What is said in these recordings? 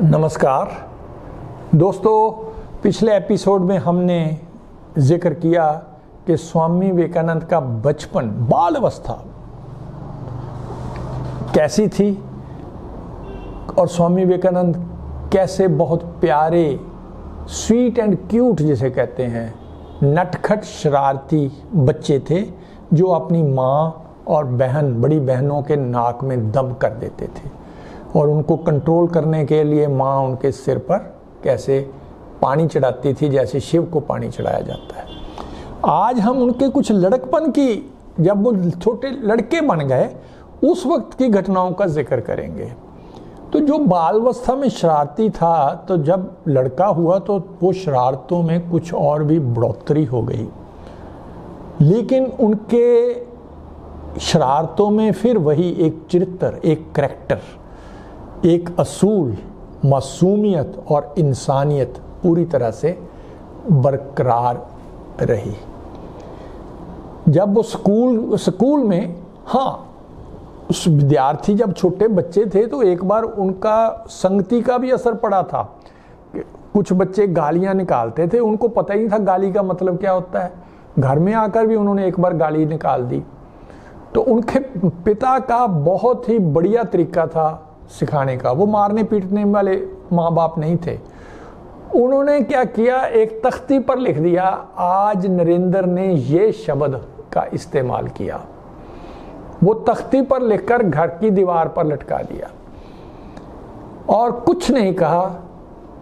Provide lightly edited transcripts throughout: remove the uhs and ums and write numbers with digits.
नमस्कार दोस्तों, पिछले एपिसोड में हमने जिक्र किया कि स्वामी विवेकानंद का बचपन, बाल अवस्था कैसी थी और स्वामी विवेकानंद कैसे बहुत प्यारे, स्वीट एंड क्यूट जिसे कहते हैं, नटखट शरारती बच्चे थे जो अपनी माँ और बहन, बड़ी बहनों के नाक में दम कर देते थे और उनको कंट्रोल करने के लिए माँ उनके सिर पर कैसे पानी चढ़ाती थी, जैसे शिव को पानी चढ़ाया जाता है। आज हम उनके कुछ लड़कपन की, जब वो छोटे लड़के बन गए, उस वक्त की घटनाओं का जिक्र करेंगे। तो जो बाल अवस्था में शरारती था, तो जब लड़का हुआ तो वो शरारतों में कुछ और भी बढ़ोतरी हो गई, लेकिन उनके शरारतों में फिर वही एक चरित्र, एक करैक्टर, एक असूल, मासूमियत और इंसानियत पूरी तरह से बरकरार रही। जब वो स्कूल में, उस विद्यार्थी जब छोटे बच्चे थे तो एक बार उनका संगति का भी असर पड़ा था। कुछ बच्चे गालियां निकालते थे, उनको पता ही नहीं था गाली का मतलब क्या होता है। घर में आकर भी उन्होंने एक बार गाली निकाल दी। तो उनके पिता का बहुत ही बढ़िया तरीका था सिखाने का, वो मारने पीटने वाले माँ बाप नहीं थे। उन्होंने क्या किया, एक तख्ती पर लिख दिया, आज नरेंद्र ने ये शब्द का इस्तेमाल किया। वो तख्ती पर लिखकर घर की दीवार पर लटका दिया और कुछ नहीं कहा।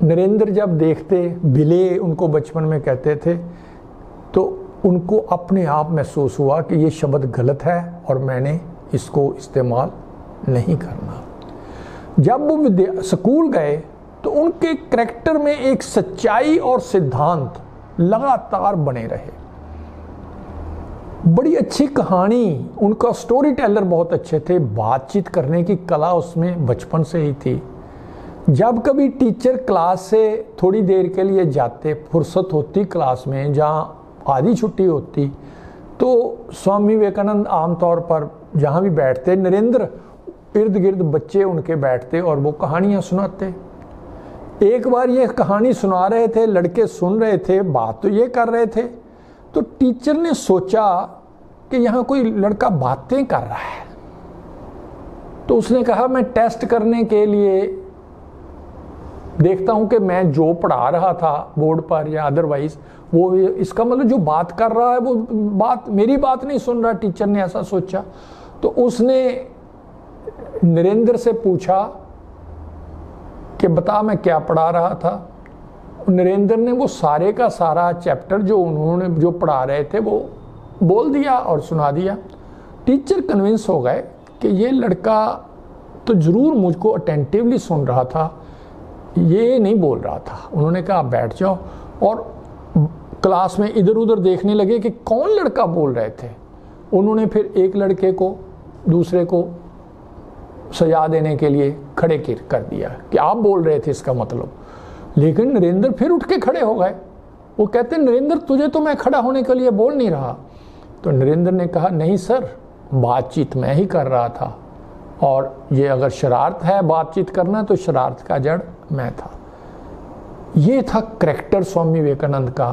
नरेंद्र जब देखते, बिले उनको बचपन में कहते थे, तो उनको अपने आप महसूस हुआ कि ये शब्द गलत है और मैंने इसको इस्तेमाल नहीं करना। जब वो स्कूल गए तो उनके करैक्टर में एक सच्चाई और सिद्धांत लगातार बने रहे। बड़ी अच्छी कहानी, उनका स्टोरी टेलर बहुत अच्छे थे, बातचीत करने की कला उसमें बचपन से ही थी। जब कभी टीचर क्लास से थोड़ी देर के लिए जाते, फुर्सत होती क्लास में, जहाँ आधी छुट्टी होती, तो स्वामी विवेकानंद आमतौर पर जहाँ भी बैठते, नरेंद्र इर्द गिर्द बच्चे उनके बैठते और वो कहानियाँ सुनाते। एक बार ये कहानी सुना रहे थे, लड़के सुन रहे थे, बात तो ये कर रहे थे, तो टीचर ने सोचा कि यहाँ कोई लड़का बातें कर रहा है। तो उसने कहा, मैं टेस्ट करने के लिए देखता हूँ कि मैं जो पढ़ा रहा था बोर्ड पर या अदरवाइज, वो इसका मतलब जो बात कर रहा है वो मेरी बात नहीं सुन रहा। टीचर ने ऐसा सोचा तो उसने नरेंद्र से पूछा कि बता मैं क्या पढ़ा रहा था। नरेंद्र ने वो सारे का सारा चैप्टर जो उन्होंने जो पढ़ा रहे थे वो बोल दिया और सुना दिया। टीचर कन्विंस हो गए कि ये लड़का तो ज़रूर मुझको अटेंटिवली सुन रहा था, ये नहीं बोल रहा था। उन्होंने कहा आप बैठ जाओ और क्लास में इधर उधर देखने लगे कि कौन लड़का बोल रहे थे। उन्होंने फिर एक लड़के को दूसरे को सजा देने के लिए खड़े कर दिया कि आप बोल रहे थे इसका मतलब। लेकिन नरेंद्र फिर उठ के खड़े हो गए। वो कहते, नरेंद्र तुझे तो मैं खड़ा होने के लिए बोल नहीं रहा। तो नरेंद्र ने कहा, नहीं सर, बातचीत मैं ही कर रहा था और ये अगर शरारत है बातचीत करना, तो शरारत का जड़ मैं था। ये था करैक्टर स्वामी विवेकानंद का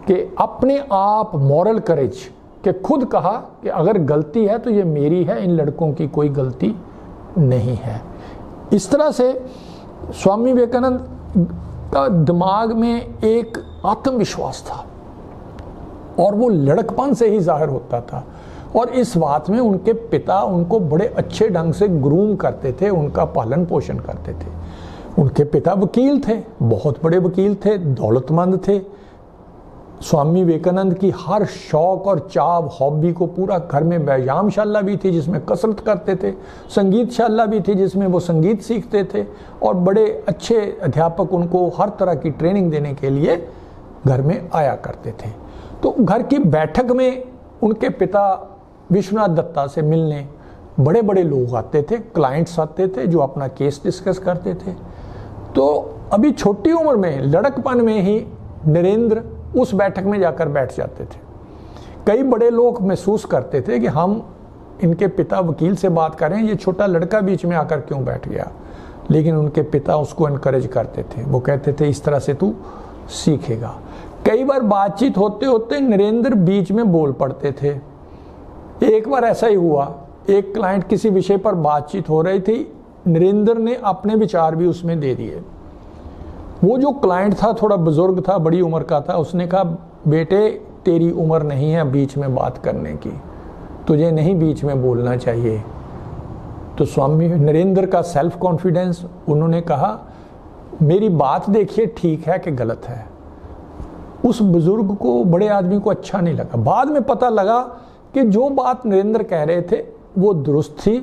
कि अपने आप मॉरल करेज, कि खुद कहा कि अगर गलती है तो ये मेरी है, इन लड़कों की कोई गलती नहीं है। इस तरह से स्वामी विवेकानंद का दिमाग में एक आत्मविश्वास था और वो लड़कपन से ही जाहिर होता था। और इस बात में उनके पिता उनको बड़े अच्छे ढंग से ग्रूम करते थे, उनका पालन पोषण करते थे। उनके पिता वकील थे, बहुत बड़े वकील थे, दौलतमंद थे। स्वामी विवेकानंद की हर शौक और चाव, हॉबी को पूरा, घर में व्यायामशाला भी थी जिसमें कसरत करते थे, संगीतशाला भी थी जिसमें वो संगीत सीखते थे, और बड़े अच्छे अध्यापक उनको हर तरह की ट्रेनिंग देने के लिए घर में आया करते थे। तो घर की बैठक में उनके पिता विश्वनाथ दत्ता से मिलने बड़े बड़े लोग आते थे, क्लाइंट्स आते थे जो अपना केस डिस्कस करते थे। तो अभी छोटी उम्र में, लड़कपन में ही नरेंद्र उस बैठक में जाकर बैठ जाते थे। कई बड़े लोग महसूस करते थे कि हम इनके पिता वकील से बात करें, ये छोटा लड़का बीच में आकर क्यों बैठ गया। लेकिन उनके पिता उसको इनकरेज करते थे। वो कहते थे इस तरह से तू सीखेगा। कई बार बातचीत होते होते नरेंद्र बीच में बोल पड़ते थे। एक बार ऐसा ही हुआ, एक क्लाइंट किसी विषय पर बातचीत हो रही थी, नरेंद्र ने अपने विचार भी उसमें दे दिए। वो जो क्लाइंट था थोड़ा बुजुर्ग था, बड़ी उम्र का था। उसने कहा बेटे तेरी उम्र नहीं है बीच में बात करने की, तुझे नहीं बीच में बोलना चाहिए। तो स्वामी नरेंद्र का सेल्फ कॉन्फिडेंस, उन्होंने कहा मेरी बात देखिए ठीक है कि गलत है। उस बुजुर्ग को, बड़े आदमी को अच्छा नहीं लगा। बाद में पता लगा कि जो बात नरेंद्र कह रहे थे वो दुरुस्त थी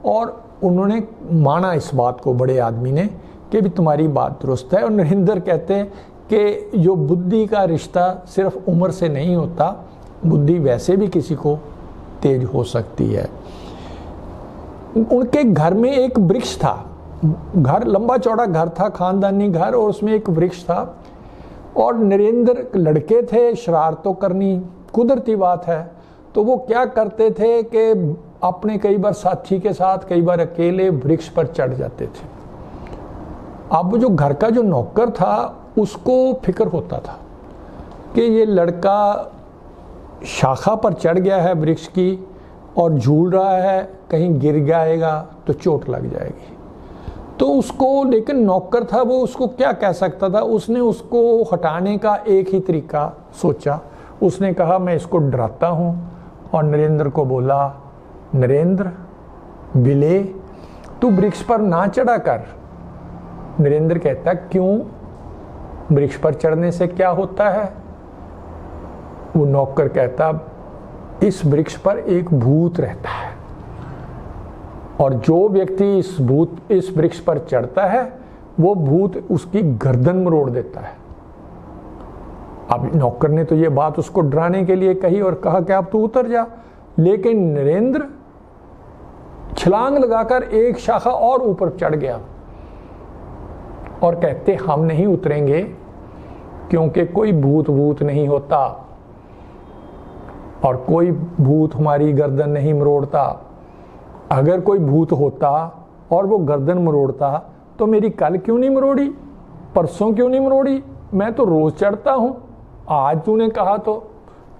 और उन्होंने माना इस बात को, बड़े आदमी ने, कि भी तुम्हारी बात दुरुस्त है। और नरेंद्र कहते हैं कि जो बुद्धि का रिश्ता सिर्फ उम्र से नहीं होता, बुद्धि वैसे भी किसी को तेज हो सकती है। उनके घर में एक वृक्ष था, घर लंबा चौड़ा घर था, खानदानी घर, और उसमें एक वृक्ष था। और नरेंद्र लड़के थे, शरारतों करनी कुदरती बात है, तो वो क्या करते थे कि अपने कई बार साथी के साथ, कई बार अकेले वृक्ष पर चढ़ जाते थे। अब जो घर का जो नौकर था उसको फिक्र होता था कि ये लड़का शाखा पर चढ़ गया है वृक्ष की और झूल रहा है, कहीं गिर जाएगा तो चोट लग जाएगी। तो उसको, लेकिन नौकर था वो, उसको क्या कह सकता था। उसने उसको हटाने का एक ही तरीका सोचा। उसने कहा मैं इसको डराता हूँ, और नरेंद्र को बोला नरेंद्र बिले तू वृक्ष पर ना चढ़ा कर। नरेंद्र कहता क्यों, वृक्ष पर चढ़ने से क्या होता है। वो नौकर कहता इस वृक्ष पर एक भूत रहता है, और जो व्यक्ति इस वृक्ष पर चढ़ता है वो भूत उसकी गर्दन मरोड़ देता है। अब नौकर ने तो ये बात उसको डराने के लिए कही और कहा कि अब तू उतर जा। लेकिन नरेंद्र छलांग लगाकर एक शाखा और ऊपर चढ़ गया और कहते हम नहीं उतरेंगे क्योंकि कोई भूत नहीं होता और कोई भूत हमारी गर्दन नहीं मरोड़ता। अगर कोई भूत होता और वो गर्दन मरोड़ता तो मेरी कल क्यों नहीं मरोड़ी, परसों क्यों नहीं मरोड़ी, मैं तो रोज चढ़ता हूं, आज तूने कहा तो।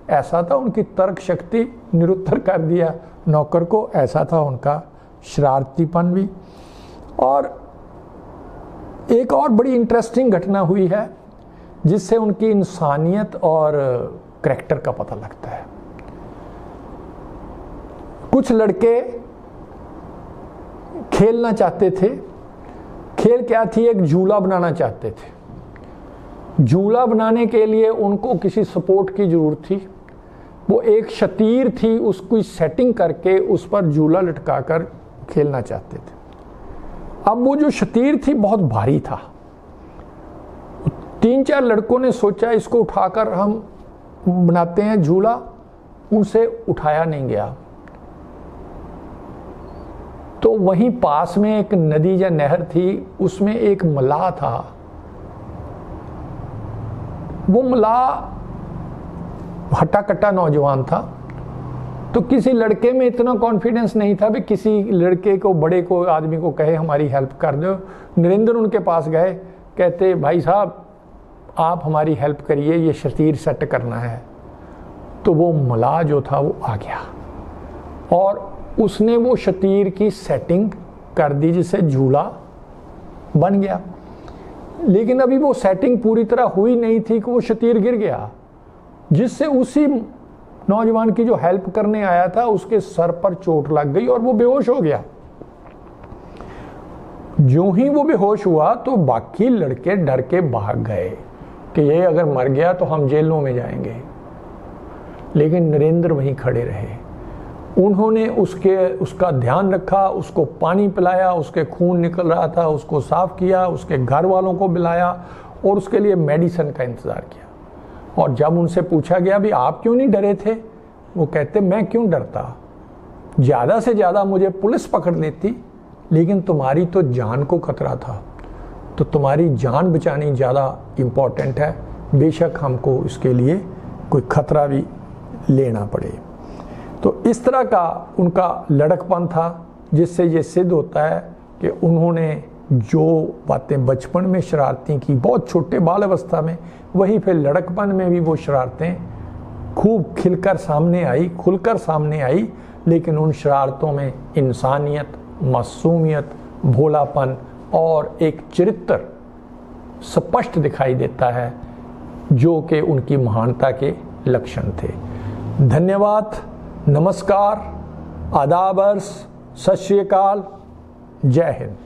ऐसा था उनकी तर्क शक्ति, निरुत्तर कर दिया नौकर को। ऐसा था उनका शरारतीपन भी। और एक और बड़ी इंटरेस्टिंग घटना हुई है जिससे उनकी इंसानियत और करैक्टर का पता लगता है। कुछ लड़के खेलना चाहते थे। खेल क्या थी, एक झूला बनाना चाहते थे। झूला बनाने के लिए उनको किसी सपोर्ट की जरूरत थी। वो एक शतीर थी, उसकी सेटिंग करके उस पर झूला लटकाकर खेलना चाहते थे। अब वो जो शतीर थी बहुत भारी था। 3-4 लड़कों ने सोचा इसको उठाकर हम बनाते हैं झूला, उनसे उठाया नहीं गया। तो वहीं पास में एक नदी या नहर थी, उसमें एक मलाह था। वो मलाह हट्टा कट्टा नौजवान था, तो किसी लड़के में इतना कॉन्फिडेंस नहीं था भी किसी लड़के को, बड़े को, आदमी को कहे हमारी हेल्प कर दो। नरेंद्र उनके पास गए, कहते भाई साहब आप हमारी हेल्प करिए, ये शतीर सेट करना है। तो वो मलाह जो था वो आ गया और उसने वो शतीर की सेटिंग कर दी जिससे झूला बन गया। लेकिन अभी वो सेटिंग पूरी तरह हुई नहीं थी कि वो शतीर गिर गया, जिससे उसी नौजवान की जो हेल्प करने आया था उसके सर पर चोट लग गई और वो बेहोश हो गया। जो ही वो बेहोश हुआ तो बाकी लड़के डर के भाग गए कि ये अगर मर गया तो हम जेलों में जाएंगे। लेकिन नरेंद्र वहीं खड़े रहे। उन्होंने उसका ध्यान रखा, उसको पानी पिलाया, उसके खून निकल रहा था उसको साफ किया, उसके घर वालों को बुलाया और उसके लिए मेडिसिन का इंतज़ार किया। और जब उनसे पूछा गया भी आप क्यों नहीं डरे थे, वो कहते मैं क्यों डरता, ज़्यादा से ज़्यादा मुझे पुलिस पकड़ लेती, लेकिन तुम्हारी तो जान को खतरा था, तो तुम्हारी जान बचानी ज़्यादा इम्पोर्टेंट है, बेशक हमको इसके लिए कोई खतरा भी लेना पड़े। तो इस तरह का उनका लड़कपन था जिससे ये सिद्ध होता है कि उन्होंने जो बातें बचपन में शरारती की, बहुत छोटे बाल अवस्था में, वही फिर लड़कपन में भी वो शरारतें खूब खुलकर सामने आई, लेकिन उन शरारतों में इंसानियत, मासूमियत, भोलापन और एक चरित्र स्पष्ट दिखाई देता है, जो कि उनकी महानता के लक्षण थे। धन्यवाद, नमस्कार, आदाब अर्ज़, सत श्री अकाल, जय हिंद।